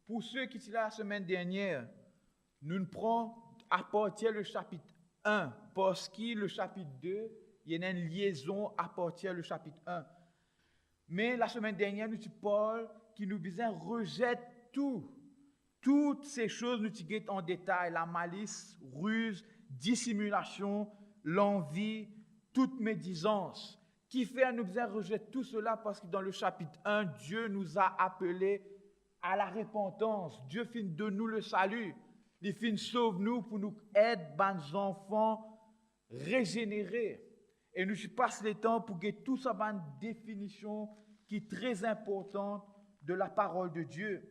Pour ceux qui étaient là la semaine dernière, nous ne prenons à partir du chapitre 1, parce que le chapitre 2, il y a une liaison à partir du chapitre 1. Mais la semaine dernière, nous Paul qui nous disait rejette toutes ces choses, nous disons en détail, la malice, ruse, dissimulation, l'envie, toute médisance. Qui fait à nous dire rejette tout cela parce que dans le chapitre 1, Dieu nous a appelés à la repentance. Dieu finit de nous le salut. Il finit sauve nous pour nous aider, nos enfants régénérés. Et nous passons le temps pour que tout ça ait une définition qui est très importante de la parole de Dieu.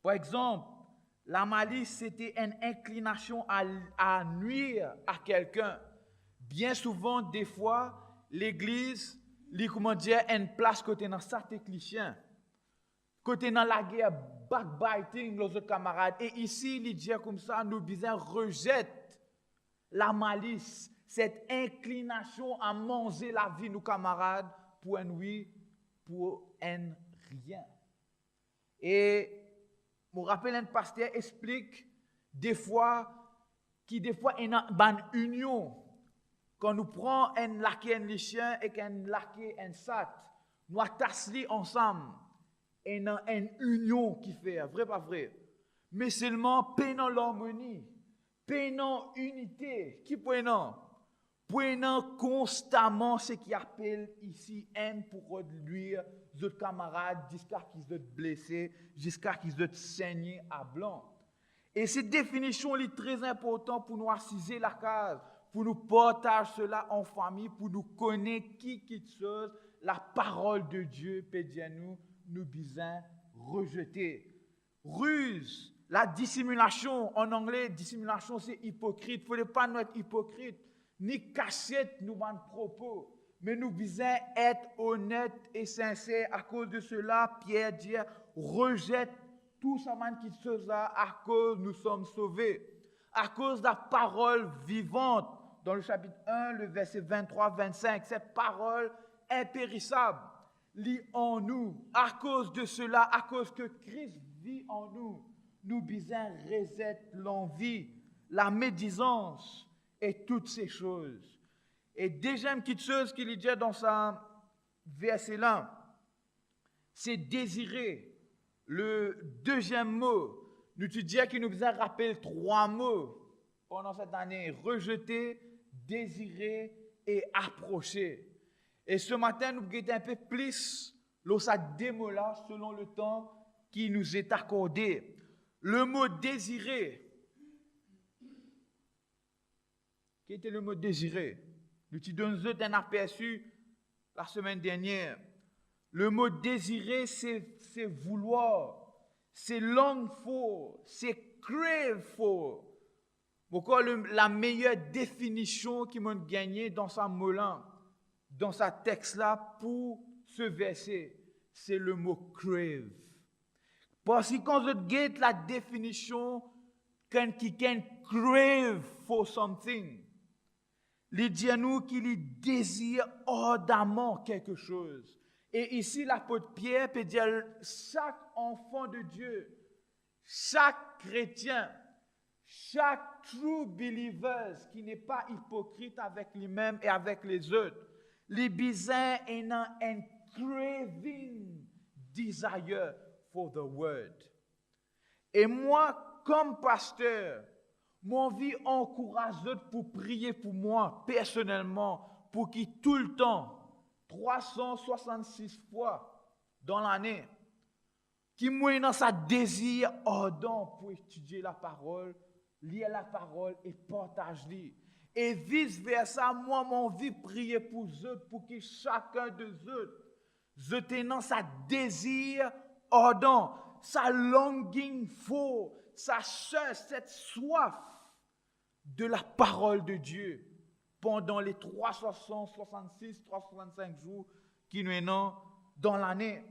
Par exemple, la malice, c'était une inclination à nuire à quelqu'un. Bien souvent, des fois, l'Église, comment dire, une place côté dans certains clichés, côté dans la guerre, backbiting les autres camarades. Et ici, il dit comme ça, nous disons rejette la malice, cette inclination à manger la vie de nos camarades pour un oui, pour un rien. Et je me rappelle un pasteur explique des fois il y a une union. Quand nous prenons un laqué un chien et un laqué un sat, nous attachons ensemble. Et il y a une union qui fait, vrai pas vrai. Mais seulement prenons l'harmonie, prenons unité. Qui prenons? Prenons constamment ce qui appelle ici haine pour réduire les autres camarades jusqu'à qu'ils soient blessés, jusqu'à qu'ils soient saignés à blanc. Et cette définition est très importante pour nous assiser la case, pour nous partager cela en famille, pour nous connaître qui chose, la parole de Dieu, peut dire nous bisons rejeter. Ruse, la dissimulation, en anglais, dissimulation c'est hypocrite. Il ne faut pas nous être hypocrite, ni cacher nos propos, mais nous bisons être honnêtes et sincères. À cause de cela, Pierre dit, rejette tout ça qui se fait à cause nous sommes sauvés, à cause de la parole vivante. Dans le chapitre 1, le verset 23-25, cette parole impérissable lit en nous. À cause de cela, à cause que Christ vit en nous, nous bisons rejet l'envie, la médisance et toutes ces choses. Et deuxième petite chose qu'il dit dans ce verset-là, c'est désirer. Le deuxième mot, nous te disons qu'il nous a rappelé 3 mots pendant cette année: rejeter, désirer et approcher. Et ce matin, nous guettons un peu plus ça démola selon le temps qui nous est accordé. Le mot désirer. Quel était le mot désirer? Nous te donnons un aperçu la semaine dernière. Le mot désirer, c'est vouloir, c'est long for, c'est crave for. Pourquoi la meilleure définition qui m'a gagné dans sa mot-là, dans sa texte-là, pour ce verset, c'est le mot crave. Parce que quand je get la définition, qui can crave for something, il dit à nous qu'il désire ardemment quelque chose. Et ici, l'apôtre Pierre peut dire chaque enfant de Dieu, chaque chrétien, chaque true believer qui n'est pas hypocrite avec lui-même et avec les autres, les besoins et un craving desire for the word. Et moi, comme pasteur, mon vie encourage d'autres pour prier pour moi personnellement, pour qu'ils tout le temps, 366 fois dans l'année, qui mouille dans sa désir ardent pour étudier la parole, lire la parole et partager. Et vice-versa, moi, mon vie prier pour eux, pour que chacun de eux, je tenant sa désir ardent, sa longing for, sa chair, cette soif de la parole de Dieu pendant les 366, 365 jours qui nous sont dans l'année.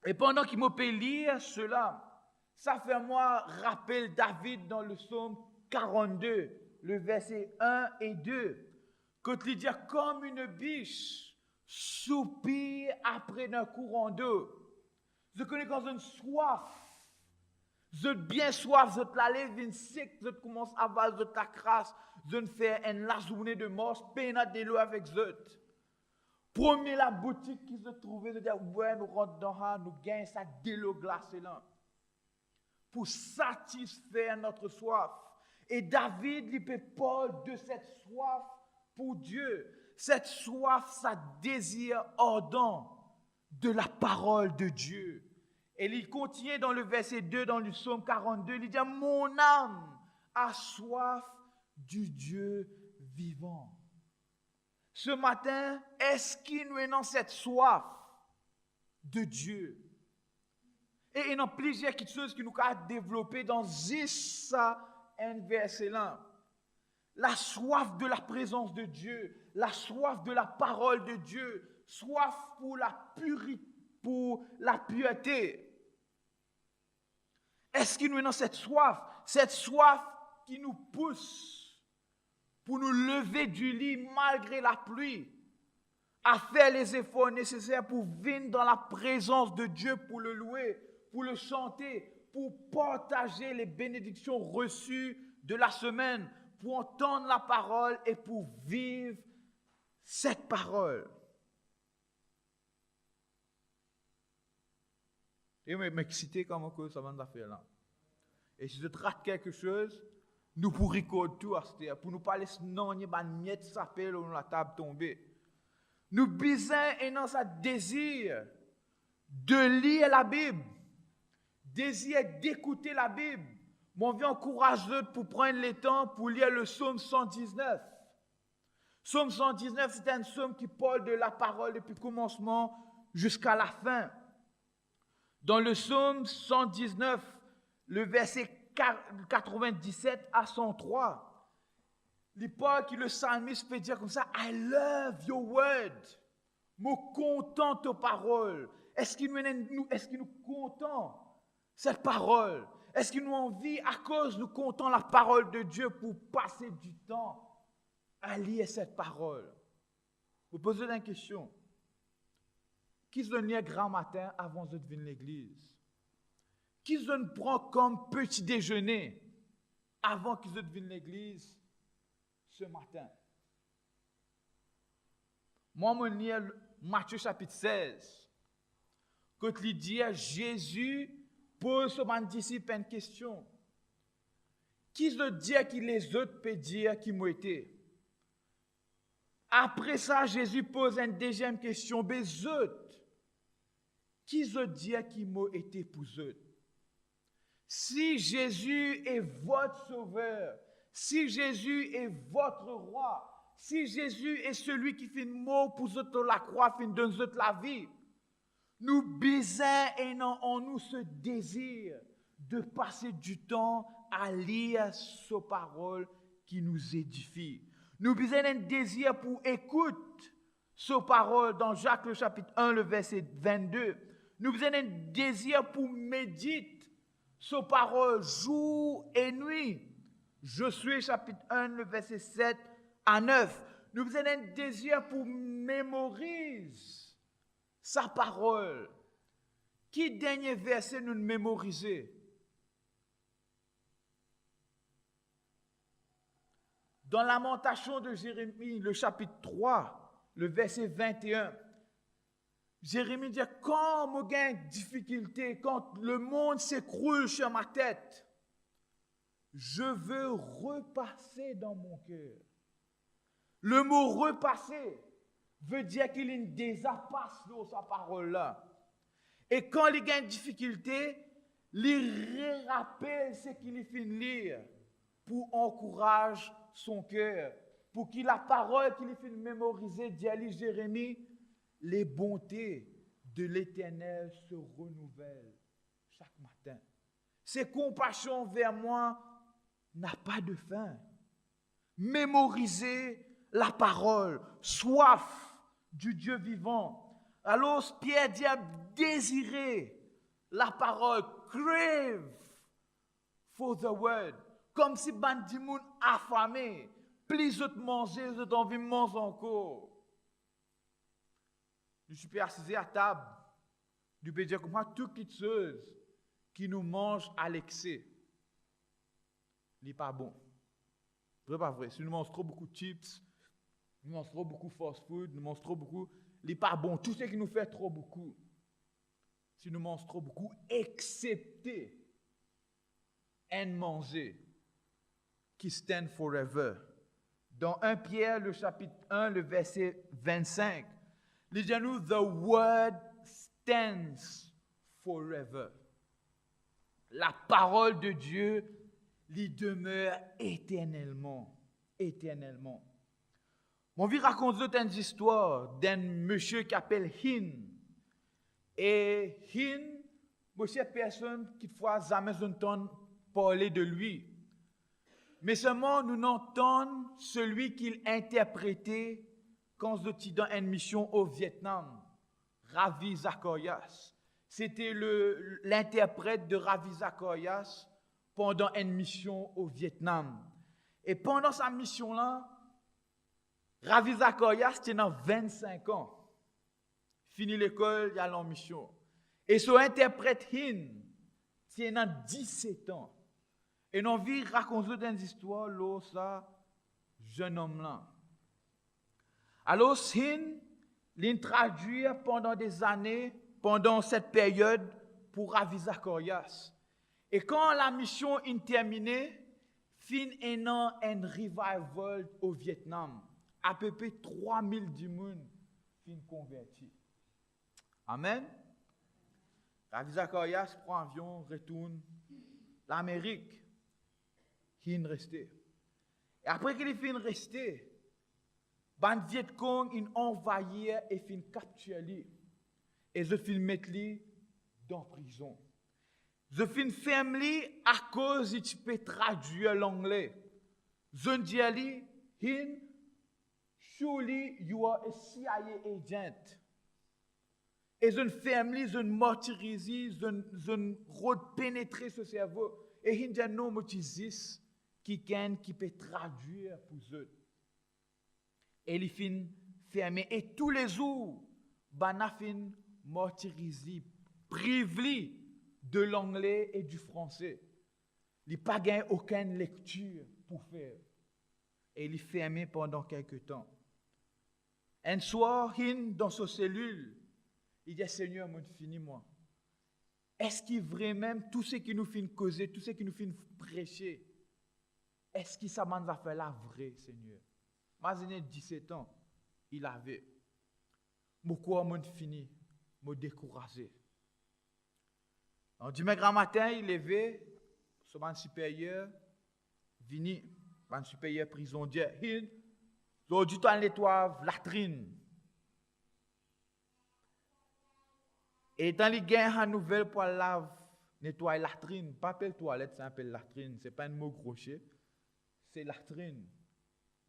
Et pendant qu'il me peut lire cela, ça fait moi rappeler David dans le psaume 42, le verset 1 et 2, quand il dit comme une biche soupire après un courant d'eau. Je connais quand une soif Vous êtes bien soif, vous êtes l'aller, vin sec, vous êtes commence à avoir, vous êtes la crasse, vous êtes faire une la journée de mort, peine de l'eau avec vous. Premier la boutique qui se trouvait, de dire, ouais, nous rentrons dans là, nous gagnons ça de l'eau glacée là. Pour satisfaire notre soif. Et David, il peut parler de cette soif pour Dieu. Cette soif, ça désir ardent de la parole de Dieu. Et il continue dans le verset 2, dans le psaume 42, il dit, mon âme a soif du Dieu vivant. Ce matin, est-ce qu'il nous est dans cette soif de Dieu? Et il y a plusieurs choses que nous avons développées dans un verset là. La soif de la présence de Dieu, la soif de la parole de Dieu, soif pour la pureté. Est-ce qu'il nous est dans cette soif qui nous pousse pour nous lever du lit malgré la pluie, à faire les efforts nécessaires pour venir dans la présence de Dieu, pour le louer, pour le chanter, pour partager les bénédictions reçues de la semaine, pour entendre la parole et pour vivre cette parole. Et m'exciter comment que ça va nous faire là. Et si je rate quelque chose, nous pour recorder tout à ce pour nous parler non, il y a une miette s'appelle où la table tombée. Nous besoin et dans ce désir de lire la Bible, désir d'écouter la Bible. Mon vieux encourage pour prendre le temps pour lire le psaume 119. Psaume 119, c'est un psaume qui parle de la parole depuis le commencement jusqu'à la fin. Dans le psaume 119, le verset 97 à 103, il parle que le psalmiste peut dire comme ça, I love your word. Me content de ta parole. Est-ce qu'il nous content cette parole? Est-ce qu'il nous envie à cause nous comptons la parole de Dieu pour passer du temps à lire cette parole? Vous posez une question. Qui se donne grand matin avant de venir à l'église? Qui se prend comme petit déjeuner avant qu'ils se viennent à l'église ce matin? Moi, je lis Matthieu chapitre 16. Quand il dit Jésus pose aux disciples une question. Qui se dit que les autres peuvent dire qui m'ont été? Après ça, Jésus pose une deuxième question. Mais autres, qui se dit qui m'ont été pour eux? Si Jésus est votre sauveur, si Jésus est votre roi, si Jésus est celui qui fait mort pour vous la croix, qui donne vous la vie, nous besoin et en nous ce désir de passer du temps à lire sa parole qui nous édifie. Nous besoin un désir pour écouter sa parole dans Jacques le chapitre 1, le verset 22. Nous besoin un désir pour méditer sa parole jour et nuit. Josué chapitre 1, le verset 7 à 9. Nous besoin un désir pour mémoriser sa parole. Qui dernier verset nous mémoriser? Dans la lamentation de Jérémie, le chapitre 3, le verset 21, Jérémie dit, quand j'ai une difficulté, quand le monde s'écroule sur ma tête, je veux repasser dans mon cœur. Le mot repasser veut dire qu'il y a une désapasse dans sa parole-là. Et quand il y a une difficulté, il rappelle ce qu'il fait lire pour encourager son cœur, pour que la parole qu'il fait mémoriser, dit Jérémie, les bontés de l'Éternel se renouvellent chaque matin. Ses compassions vers moi n'a pas de fin. Mémorisez la parole, soif du Dieu vivant. Alors Pierre dit désirer la parole, crave for the word, comme si bandimoun affamé, plus de manger, de envie de manger encore. Je suis assis à table, je peux dire comme moi toutes les choses qui nous mange à l'excès, il n'est pas bon. Vrai pas vrai? Si nous mangeons trop beaucoup de chips, nous mangeons trop beaucoup de fast-food, nous mangeons trop beaucoup, il n'est pas bon. Tout ce qui nous fait trop beaucoup, si nous mangeons trop beaucoup, excepté un manger qui stand forever. Dans 1 Pierre, le chapitre 1, le verset 25, il dit à nous, the word stands forever. La parole de Dieu lui demeure éternellement. Éternellement. On vient raconter une histoire d'un monsieur qui s'appelle Hin. Et Hin, monsieur, personne qui fois jamais entend parler de lui. Mais seulement nous entendons celui qu'il interprétait quand il était dans une mission au Vietnam, Ravi Zacharias. C'était l'interprète de Ravi Zacharias pendant une mission au Vietnam. Et pendant sa mission-là, Ravi Zacharias était dans 25 ans. Fini l'école, il allait en mission. Et son interprète Hin, était dans 17 ans. Et nous avons raconté une histoire, là, ça, jeune homme-là. Alors, Hin, il traduit pendant des années, pendant cette période, pour Ravi Zacharias. Et quand la mission est terminée, fin un revival au Vietnam. À peu près 3000 personnes fin convertis. Amen. Ravi Zacharias prend avion, retourne l'Amérique. Il est resté. Et après qu'il est fini resté, ban Viet Cong il envahit et fin capturer lui. Et je fin mettre lui dans prison. Je fin ferme lui à cause il peut traduire l'anglais. Je dis à lui, surely you are a CIA agent. Et je ferme lui, je martyrise, je pénétrer ce cerveau. Et il dit non, moi tu dis qui peut traduire pour eux. Et il fin fermé. Et tous les jours, bana fin martyrisé, privé de l'anglais et du français. Il n'a pas gagné aucune lecture pour faire. Et il est fermé pendant quelques temps. Un soir, dans sa cellule, il dit, Seigneur, moi, fini moi. Est-ce qu'il vraiment, tout ce qui nous fait causer, tout ce qui nous fait prêcher, est-ce que ça m'a fait la vraie, Seigneur? Moi, j'ai 17 ans, il avait. Pourquoi moi fini, me décourager? Un dimanche matin, il levé, son supérieur, vini, mon supérieur prisonnier, il dit à nettoie la latrine. Et dans les gains à nouvelle pour nettoyer la latrine, pas appelle toilette, ça s'appelle latrine, ce n'est pas un mot crochet, c'est latrine.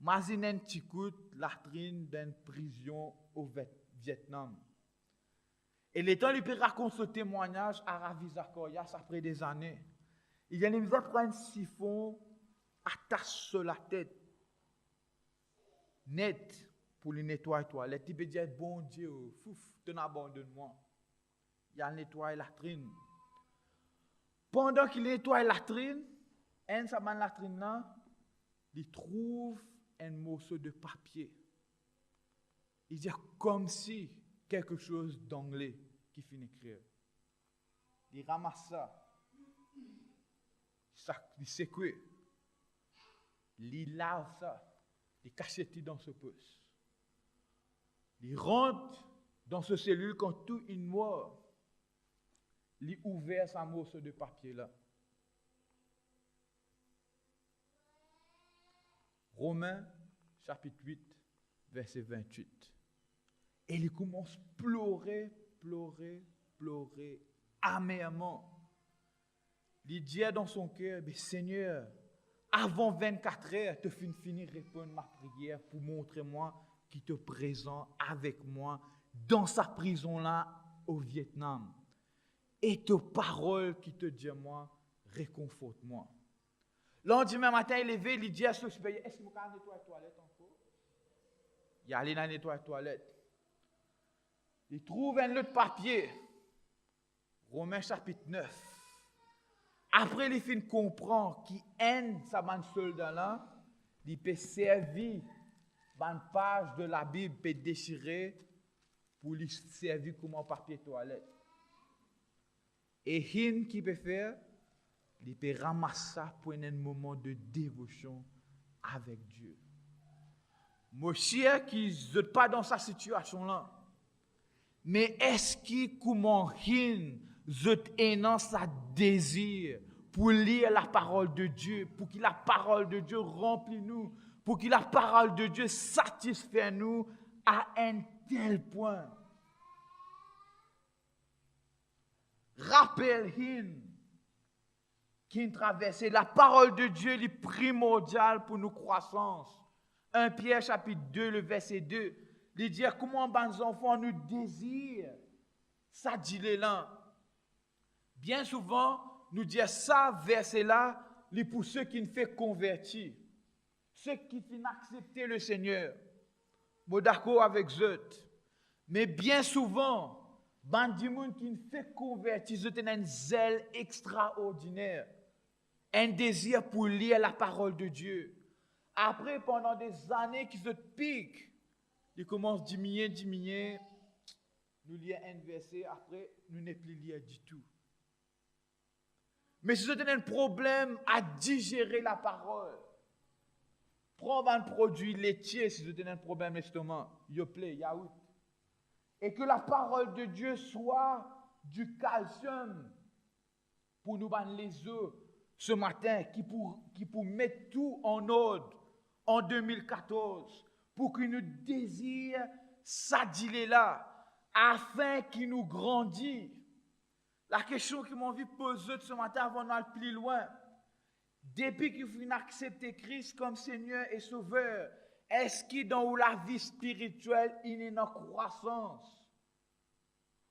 Imagine un petit coup de latrine d'une prison au Vietnam. Et l'état lui peut raconter ce témoignage à Ravi Zacharias après des années. Il y a une prendre un siphon, attache sur la tête, net, pour lui nettoyer la toilette. Il peut dire, bon Dieu, fouf, tu n'abandonnes-moi. Il a nettoyé la latrine. Pendant qu'il nettoie la latrine, sa latrine là, il trouve un morceau de papier. Il dit comme si quelque chose d'anglais qui finit d'écrire. Il ramasse ça. Il secoue. Il lave ça. Il cache dans ce poste. Il rentre dans ce cellule quand tout est noir. Il ouvre sa morceau de papier là. Romains chapitre 8, verset 28. Et il commence à pleurer amèrement. Il dit dans son cœur, Seigneur, avant 24 heures, tu finis de répondre ma prière pour montrer moi qui te présente avec moi dans sa prison là au Vietnam. Et tes paroles qui te disent moi, réconforte-moi. Le lendemain matin, il est levé, il dit à son supérieur, est-ce que vous pouvez nettoyer la toilette encore? Il allait dans nettoyer la toilette. Il trouve un autre papier. Romains chapitre 9, après les fins comprend qui aime sa man soldat là, il peut servir une page de la Bible peut déchirer pour lui servir comme un papier toilette. Et hin qui peut faire, il peut ramasser ça pour un moment de dévotion avec Dieu. Mon cher qui n'est pas dans sa situation là, mais est-ce qu'il comment hin dans sa désir pour lire la parole de Dieu, pour que la parole de Dieu remplisse nous, pour que la parole de Dieu satisfasse nous à un tel point. Rappelle-him qui traverse la parole de Dieu est primordiale pour nos croissances. 1 Pierre chapitre 2, le verset 2, il dit comment les enfants nous désirent, ça dit là. Bien souvent, nous disons ça, verset-là, c'est pour ceux qui ne font convertir, ceux qui font accepter le Seigneur. Je suis d'accord avec eux. Mais bien souvent, les gens qui ne font convertir, ils ont un zèle extraordinaire, un désir pour lire la parole de Dieu. Après, pendant des années qu'ils se piquent, ils commencent à diminuer, nous lisons un verset, après, nous ne plus lire du tout. Mais si vous avez un problème à digérer la parole, prends un produit laitier si vous avez un problème d'estomac, yaourt. Et que la parole de Dieu soit du calcium pour nous ban les œufs ce matin, qui pour mettre tout en ordre en 2014, pour qu'il nous désire s'adiler là, afin qu'il nous grandisse. La question que m'a envie de poser ce matin avant d'aller plus loin, depuis qu'il faut accepter Christ comme Seigneur et Sauveur, est-ce qu'il dans la vie spirituelle, il est en croissance?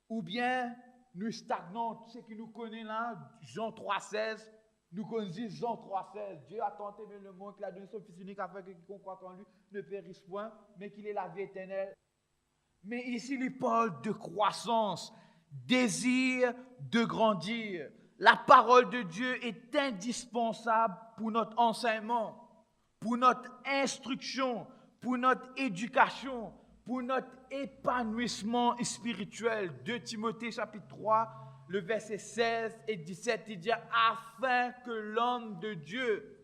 Ou bien nous stagnons, ce qui nous connaît là, Jean 3,16, nous connaissons Jean 3,16. Dieu a tant aimé le monde qu'il a donné son Fils unique afin que quiconque croit en lui ne périsse point, mais qu'il ait la vie éternelle. Mais ici, il parle de croissance, désir de grandir. La parole de Dieu est indispensable pour notre enseignement, pour notre instruction, pour notre éducation, pour notre épanouissement spirituel. 2 Timothée chapitre 3, le verset 16 et 17, il dit « Afin que l'homme de Dieu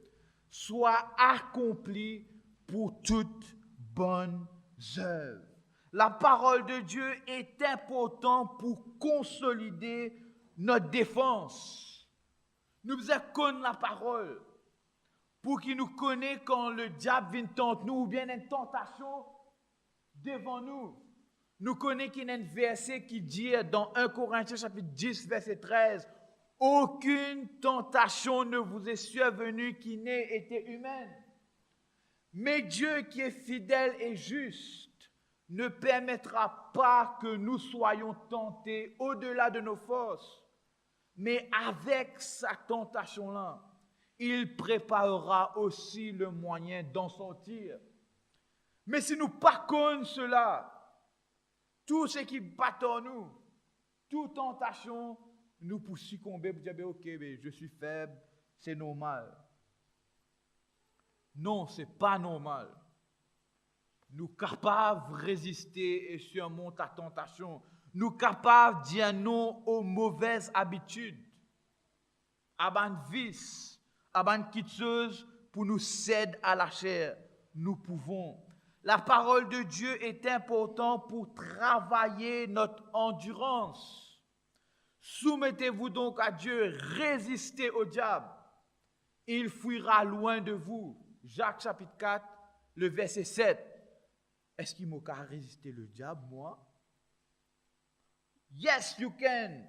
soit accompli pour toute bonne œuvre. » La parole de Dieu est importante pour consolider notre défense. Nous devons connaître la parole pour qu'il nous connaisse quand le diable vient tenter nous ou bien une tentation devant nous. Nous connaissons qu'il y a un verset qui dit dans 1 Corinthiens chapitre 10 verset 13 « Aucune tentation ne vous est survenue qui n'ait été humaine. Mais Dieu qui est fidèle et juste ne permettra pas que nous soyons tentés au-delà de nos forces. Mais avec sa tentation-là, il préparera aussi le moyen d'en sortir. Mais si nous pas connaissons cela, tout ce qui bat en nous, toute tentation, nous pour succomber, pour dire, ok, je suis faible, c'est normal. Non, ce n'est pas normal. Nous sommes capables de résister et surmonter la tentation. Nous sommes capables de dire non aux mauvaises habitudes, à ban vices, à ban quitteuse pour nous céder à la chair. Nous pouvons. La parole de Dieu est importante pour travailler notre endurance. Soumettez-vous donc à Dieu, résistez au diable. Il fuira loin de vous. Jacques chapitre 4, le verset 7. Est-ce qu'il m'a qu'à résister le diable, moi? Yes, you can.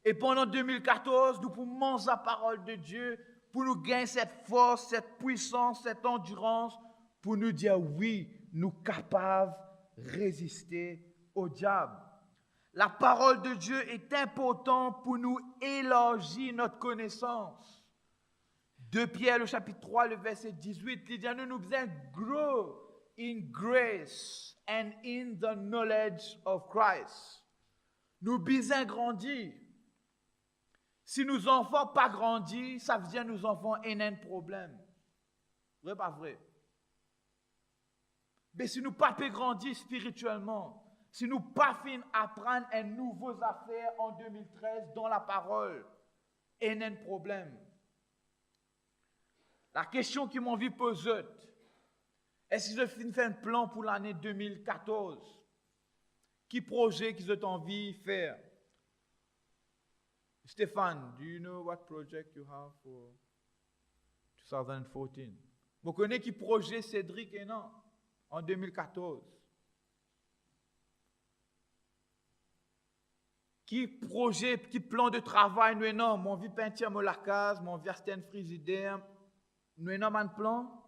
Et pendant 2014, nous pouvons manger la parole de Dieu pour nous gagner cette force, cette puissance, cette endurance, pour nous dire oui, nous sommes capables de résister au diable. La parole de Dieu est importante pour nous élargir notre connaissance. 2 Pierre, le chapitre 3, le verset 18, il dit nous devons grow in grace and in the knowledge of Christ. Nous besoin grandir. Si nos enfants pas grandi, ça veut dire nos enfants ont un problème. Vrai pas vrai? Mais si nous pas grandir spirituellement, si nous pas fin apprendre un nouveau affaire en 2013 dans la parole, il y a un problème. La question qui m'envie de poser, est-ce que je fais un plan pour l'année 2014? Qui projet que vous envie de faire? Stéphane, do you know what project you have for 2014? Vous connaissez qui projet Cédric et non? En 2014. Qui projet, qui plan de travail nous non? Mon vie peinture la case, mon vie acheter une frigidaire, nous non un plan?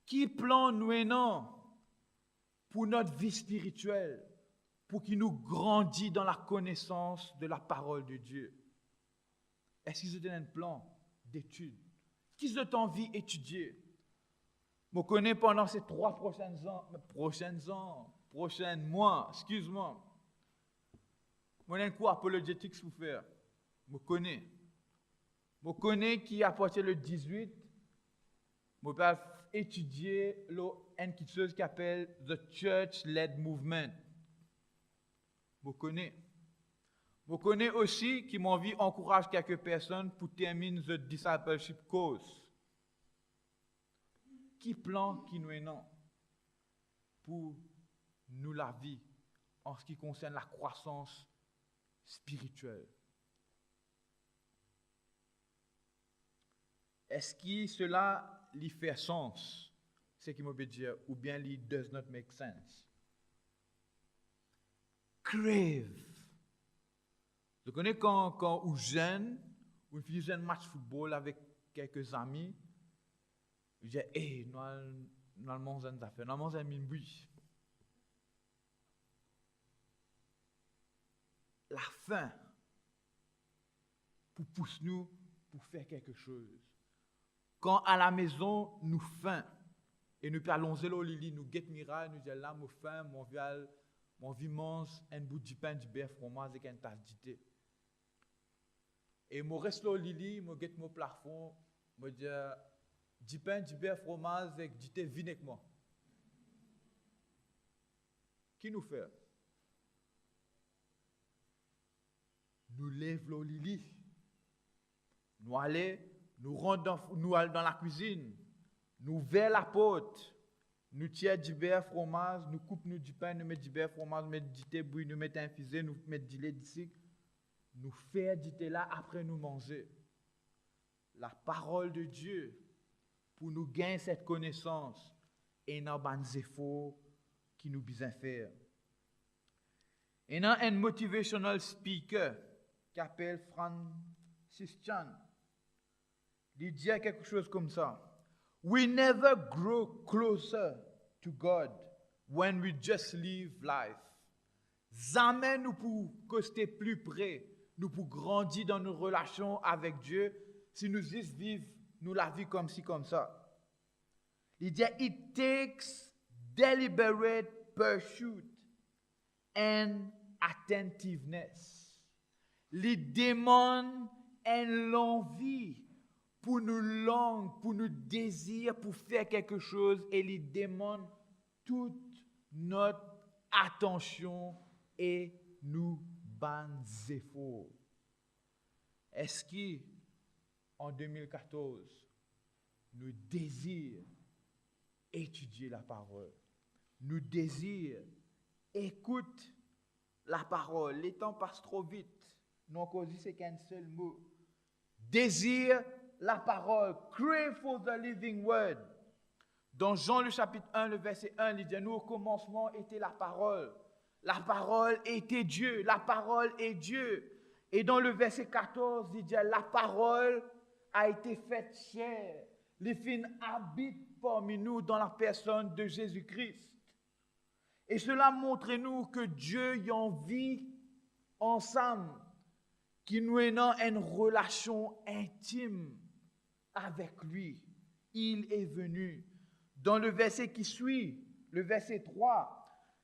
Qui plan nous non pour notre vie spirituelle, pour qu'il nous grandisse dans la connaissance de la parole de Dieu? Est-ce qu'ils ont un plan d'études? Qu'ils ont envie d'étudier? Je connais pendant ces 3 prochains mois, excuse-moi. Moi, j'ai un cours apologétique pour faire. Je connais qui, à partir du 18, je vais étudier une chose qui s'appelle The Church-Led Movement. Je connais aussi qui m'ont envie d'encourager quelques personnes pour terminer The Discipleship Course. Qui plan qui nous est non pour nous la vie en ce qui concerne la croissance spirituelle? Est-ce que cela lui fait sens, ce qui me veut dire, ou bien it does not make sense? Crave. Je connais quand ou jeune, ou une jeune match football avec quelques amis, je dis, hey, nous allons faire des affaires, nous allons faire une bouche. La faim pour pousser nous pour faire quelque chose. Quand à la maison, nous faim, et nous allons au lit, nous guettons miracle, nous disons là, mon faim, mon vie mange un bout de pain, du beurre, fromage avec une tasse de thé. Et je reste au lit, je guette mon plafond, je dis, du pain, du beurre, fromage avec du thé, viens avec moi. Qui nous fait? Nous lèvons le lit. Nous allons, nous rentrons dans la cuisine. Nous ouvrons la porte. Nous tirons du beurre, fromage, nous coupons du pain, nous mettons du beurre, fromage, nous mettons du thé, bouilli, nous mettons infusé, nous mettons du lait d'ici. Nous faisons du thé là, après nous manger. La parole de Dieu, pour nous gagner cette connaissance, et nous avons des efforts qui nous besoin faire. Et nous avons un motivational speaker qui s'appelle Francis Chan. Il dit quelque chose comme ça. We never grow closer to God when we just live life. Jamais nous pouvons rester plus près, nous pouvons grandir dans nos relations avec Dieu si nous juste vivons nous la vie comme ci, comme ça. Il dit, it takes deliberate pursuit and attentiveness. Il demande une envie pour nous langues, pour nous désirs, pour faire quelque chose, et il demande toute notre attention et nous bonnes efforts. Est-ce qu'en 2014, nous désirons étudier la parole, nous désirons écouter la parole? Les temps passent trop vite. Non, cause c'est qu'un seul mot. Désire la parole. Crave for the living word. Dans Jean le chapitre 1, le verset 1, il dit, nous au commencement était la parole. La parole était Dieu. La parole est Dieu. Et dans le verset 14, il dit, la parole a été faite chair. Les filles habitent parmi nous dans la personne de Jésus-Christ. Et cela montre-nous que Dieu y en vit ensemble, qui nous ayons une relation intime avec lui. Il est venu. Dans le verset qui suit, le verset 3,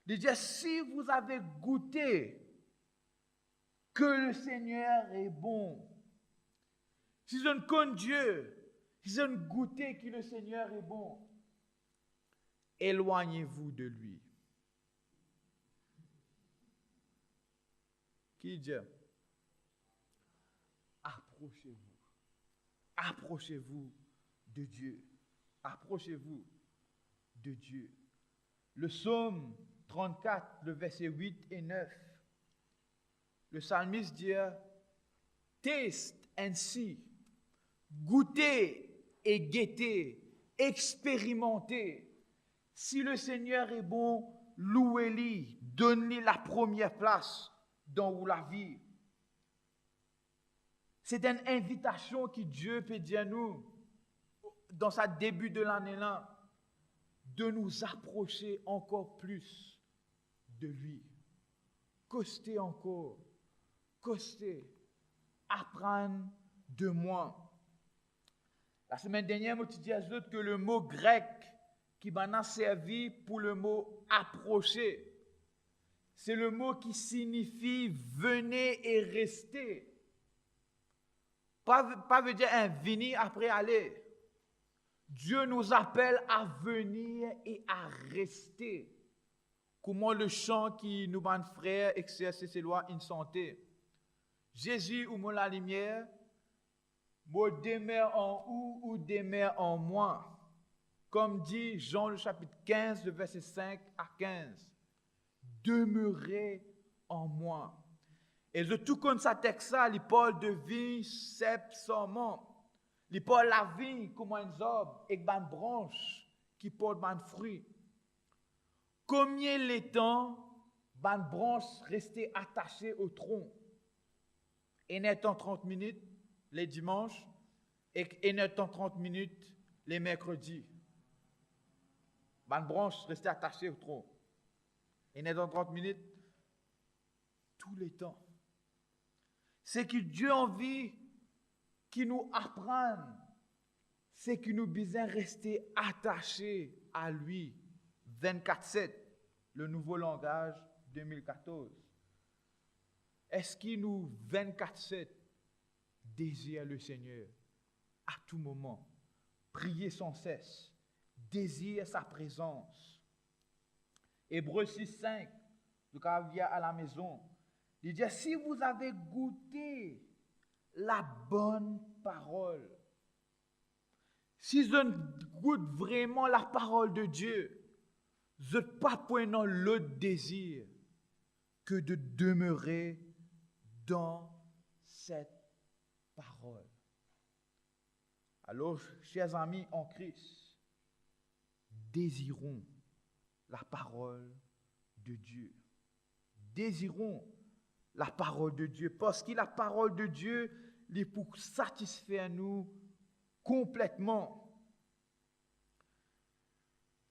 il dit, si vous avez goûté que le Seigneur est bon, Si je ne connais Dieu, si je ne goûtais que le Seigneur est bon, éloignez-vous de lui. Qui dit? Approchez-vous. Approchez-vous de Dieu. Approchez-vous de Dieu. Le psaume 34, le verset 8 et 9. Le psalmiste dit, taste and see, goûtez et guettez, expérimentez. Si le Seigneur est bon, louez-lui, donnez-lui la première place dans la vie. C'est une invitation que Dieu peut dire à nous, dans sa début de l'année-là, de nous approcher encore plus de lui. Costez encore, costez, apprendre de moi. La semaine dernière, je dit à eux que le mot grec qui m'a servi pour le mot approcher, c'est le mot qui signifie venez et restez. Pas veut dire venir après aller. Dieu nous appelle à venir et à rester. Comment le chant qui nous bat frère exerce ses lois une santé. Jésus ou moi la lumière, moi demeure en ou demeure en moi. Comme dit Jean le chapitre 15, le verset 5 à 15. Demeurez en moi. Et je tout comme ça texte ça, il parle de vie, cep, serment. Il parle de la vie comme un arbre avec une branche qui porte un fruit. Combien de temps une branche restait attachée au tronc? Et n'est en 30 minutes les dimanches et n'est en 30 minutes les mercredis. Une branche restait attachée au tronc. Et n'est en 30 minutes tous les temps. C'est que Dieu a envie qu'il nous apprenne, c'est que nous besoin rester attachés à lui. 24/7, le nouveau langage 2014. Est-ce qu'il nous 24/7 désire le Seigneur à tout moment, prier sans cesse, désire sa présence? Hébreux 6:5, le cas à la maison, il dit si vous avez goûté la bonne parole, si je goûte vraiment la parole de Dieu, je ne pas point l'autre désir que de demeurer dans cette parole. Alors, chers amis en Christ, désirons la parole de Dieu. Désirons la parole de Dieu, parce que la parole de Dieu est pour satisfaire nous complètement.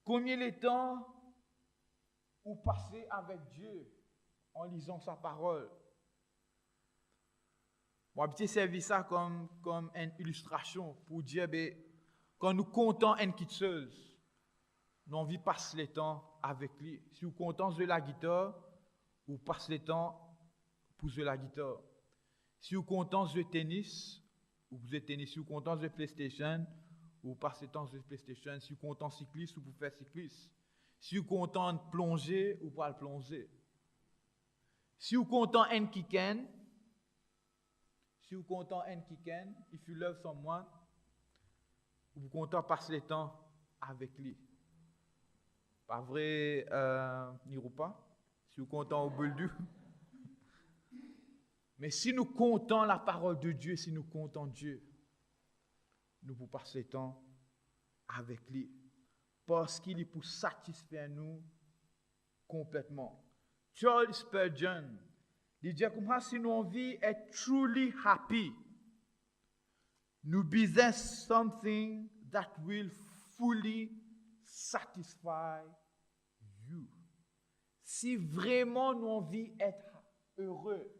Combien de temps vous passez avec Dieu en lisant sa parole? Moi, j'ai servi ça comme une illustration pour dire, quand nous comptons une petite chose, nous avons envie de passer le temps avec lui. Si vous comptez de la guitare, vous passez le temps pour jouer la guitare. Si vous comptez de tennis, vous jouez tennis. Si vous comptez de PlayStation, vous passez le temps sur PlayStation. Si vous comptez cycliste, vous faites cycliste. Si vous comptez de plonger, vous pouvez plonger. Si vous comptez un kicken, if you love someone, vous comptez passer le temps avec lui. Pas vrai, n'irons pas. Si vous comptez au buldu. Mais si nous comptons la parole de Dieu, si nous comptons Dieu, nous pouvons passer le temps avec lui. Parce qu'il est pour satisfaire nous complètement. Charles Spurgeon, il dit comme ça, si nos vies est truly happy, nous besoin something that will fully satisfy you. Si vraiment nos vies est heureux,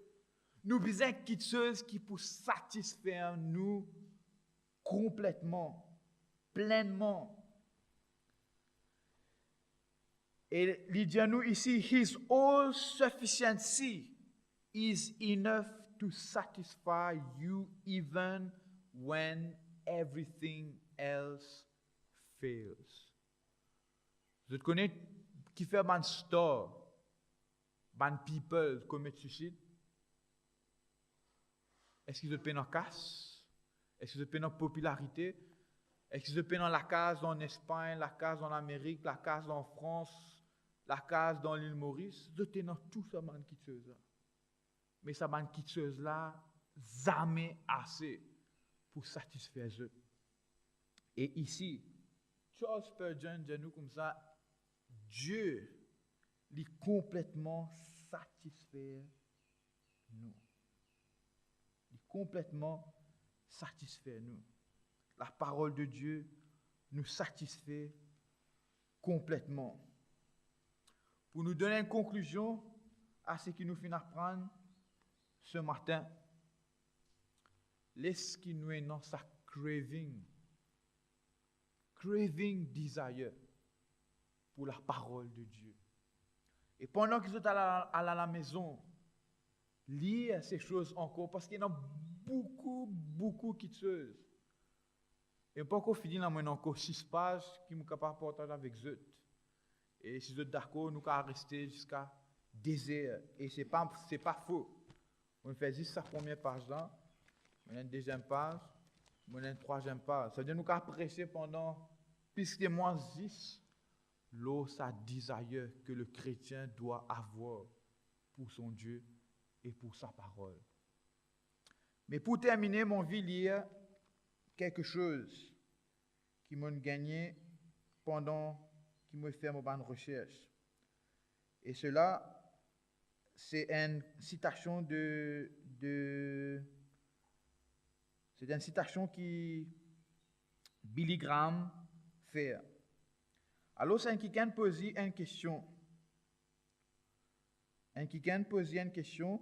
nous besoin quelque chose qui peut satisfaire nous complètement, pleinement. Et il dit à nous ici, His all sufficiency is enough to satisfy you even when everything else fails. Vous connaissez qui fait ban store, ban people commettre suicide? Est-ce qu'ils ont peine en casse? Est-ce qu'ils ont peine en popularité? Est-ce qu'ils ont peine dans la case en Espagne, la case en Amérique, la case en France, la case dans l'île Maurice? Ils ont peine tout ça ban quitteuse là. Mais ça ban quitteuse là, jamais assez pour satisfaire eux. Et ici, Charles Spurgeon dit nous comme ça, Dieu lui complètement satisfait nous. Il complètement satisfait nous. La parole de Dieu nous satisfait complètement. Pour nous donner une conclusion à ce qui nous finit d'apprendre ce matin, laisse qui nous est dans sa craving desire pour la parole de Dieu. Et pendant qu'ils sont à la maison, lire ces choses encore, parce qu'il y en a beaucoup qui tuent. Et pas qu'on finit là, maintenant encore 6 pages qui nous capable de partager avec eux. Et si vous êtes d'accord, nous allons rester jusqu'à désert. Et ce n'est pas faux. On fait juste sa première page là, on a une deuxième page, on a une troisième page. Ça veut dire nous allons prêcher pendant plus de moins 10. L'eau, ça desire que le chrétien doit avoir pour son Dieu et pour sa parole. Mais pour terminer, mon vie lire quelque chose qui m'a gagné pendant qui m'a fait mon bonne recherche. Et cela, c'est une citation c'est une citation qui Billy Graham fait. Alors, c'est quelqu'un pose une question. Quelqu'un pose une question.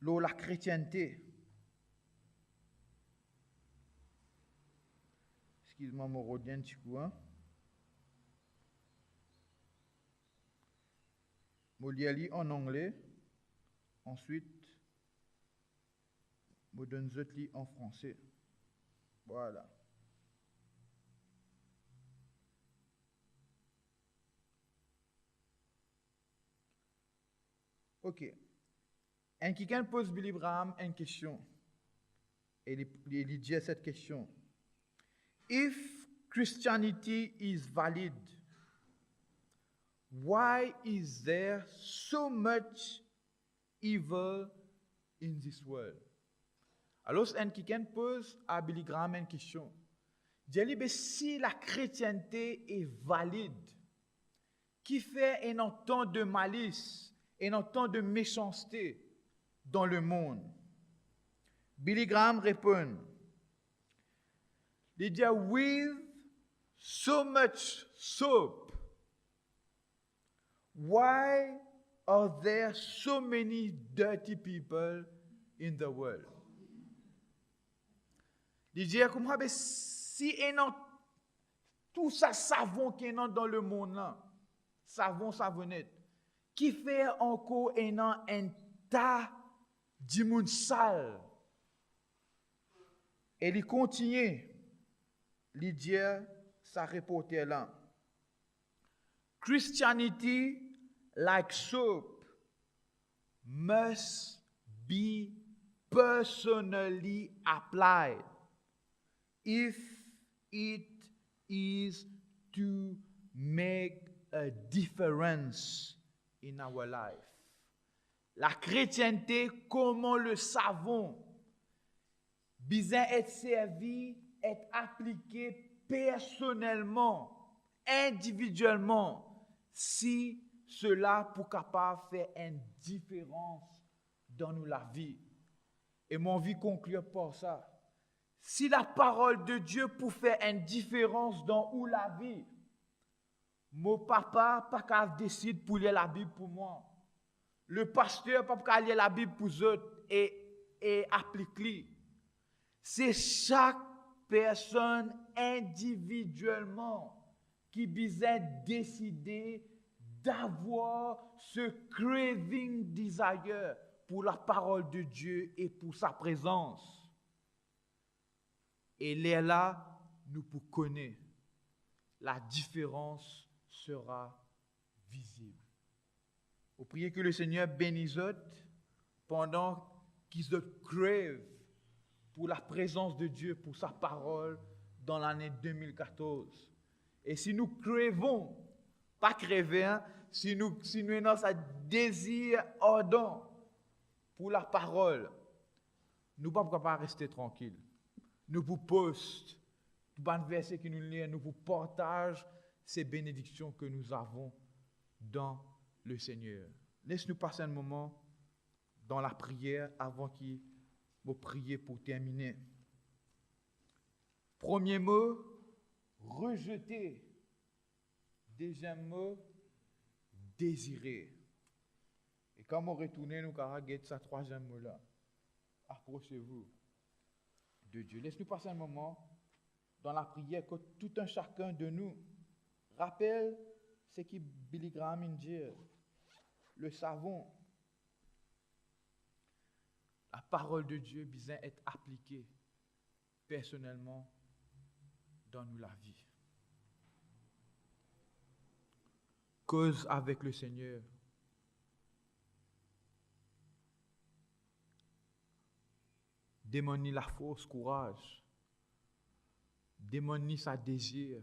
La chrétienté. Excuse-moi, je reviens un petit coup. Je lis en anglais. Ensuite, je donne en français. Voilà. Ok. Quelqu'un pose Billy Graham une question. Et il dit cette question. If Christianity is valid, why is there so much evil in this world? Alors, quelqu'un pose à Billy Graham une question. Il dit, si la chrétienté est valide, qui fait un temps de malice, un temps de méchanceté dans le monde? Billy Graham répond, il dit, with so much soap, why are there so many dirty people in the world? Il dit, si tout ça savon qui est dans le monde là, savonnette, qui fait encore un tas de monde sale. Et il continue, il dit, ça reporter là. Christianity, like soap, must be personally applied if it is to make a difference in our life. La chrétienté, comment le savons, besoin être servi, être appliqué personnellement, individuellement, si cela pour capable faire une différence dans nous la vie. Et mon vie conclut par ça. Si la parole de Dieu pour faire une différence dans où la vie, mon papa pas qu'à décider pour lire la Bible pour moi. Le pasteur pas qu'à lire la Bible pour eux et appliquer. C'est chaque personne individuellement qui besoin décider d'avoir ce craving desire pour la parole de Dieu et pour sa présence. Et là, nous pour connaître, la différence sera visible. Vous priez que le Seigneur bénisse pendant qu'ils se crèvent pour la présence de Dieu, pour sa parole dans l'année 2014. Et si nous crèvons, pas crever, hein, si nous avons un désir ardent pour la parole, nous ne pouvons pas rester tranquilles. Nous vous postons, tout le verset que nous lisons, nous vous partageons ces bénédictions que nous avons dans le Seigneur. Laisse-nous passer un moment dans la prière avant qu'il me prie pour terminer. Premier mot, rejeter. Deuxième mot, désirer. Et quand on retourne, nous allons regarder ce troisième mot-là. Approchez-vous de Dieu. Laisse-nous passer un moment dans la prière que tout un chacun de nous rappelle ce que Billy Graham dit. Le savons. La parole de Dieu besoin d'être appliquée personnellement dans nous la vie. Cause avec le Seigneur. Démonie la force, courage. Démonie sa désir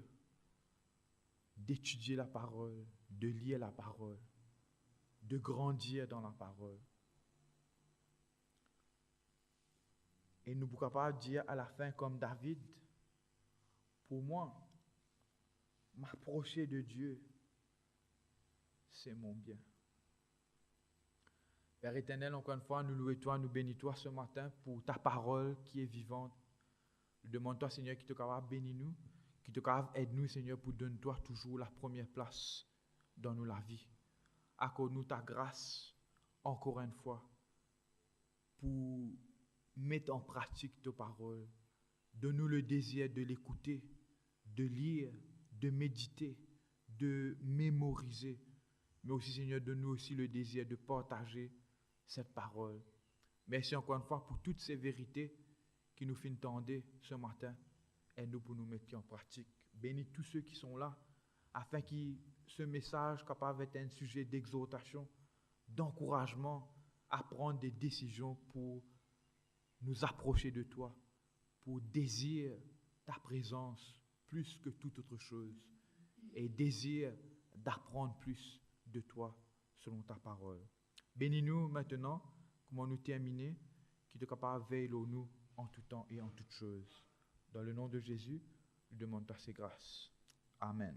d'étudier la parole, de lire la parole, de grandir dans la parole. Et nous pouvons pas dire à la fin comme David, pour moi, m'approcher de Dieu, c'est mon bien. Père éternel, encore une fois, nous louons toi, nous bénissons toi ce matin pour ta parole qui est vivante. Nous demandons toi, Seigneur, qui te capable bénir nous, qui te capable aider nous, Seigneur, pour donner toi toujours la première place dans nous la vie. Accorde-nous ta grâce, encore une fois, pour mettre en pratique ta parole. Donne-nous le désir de l'écouter, de lire, de méditer, de mémoriser. Mais aussi, Seigneur, donne-nous aussi le désir de partager cette parole. Merci encore une fois pour toutes ces vérités qui nous font entendre ce matin. Aide-nous pour nous mettre en pratique. Bénis tous ceux qui sont là, afin que ce message capable d'être un sujet d'exhortation, d'encouragement, à prendre des décisions pour nous approcher de toi, pour désirer ta présence plus que toute autre chose, et désir d'apprendre plus de toi selon ta parole. Bénis-nous maintenant, comment nous terminer, qui te capable veiller nous en tout temps et en toutes choses. Dans le nom de Jésus, nous demandons ces grâces. Amen.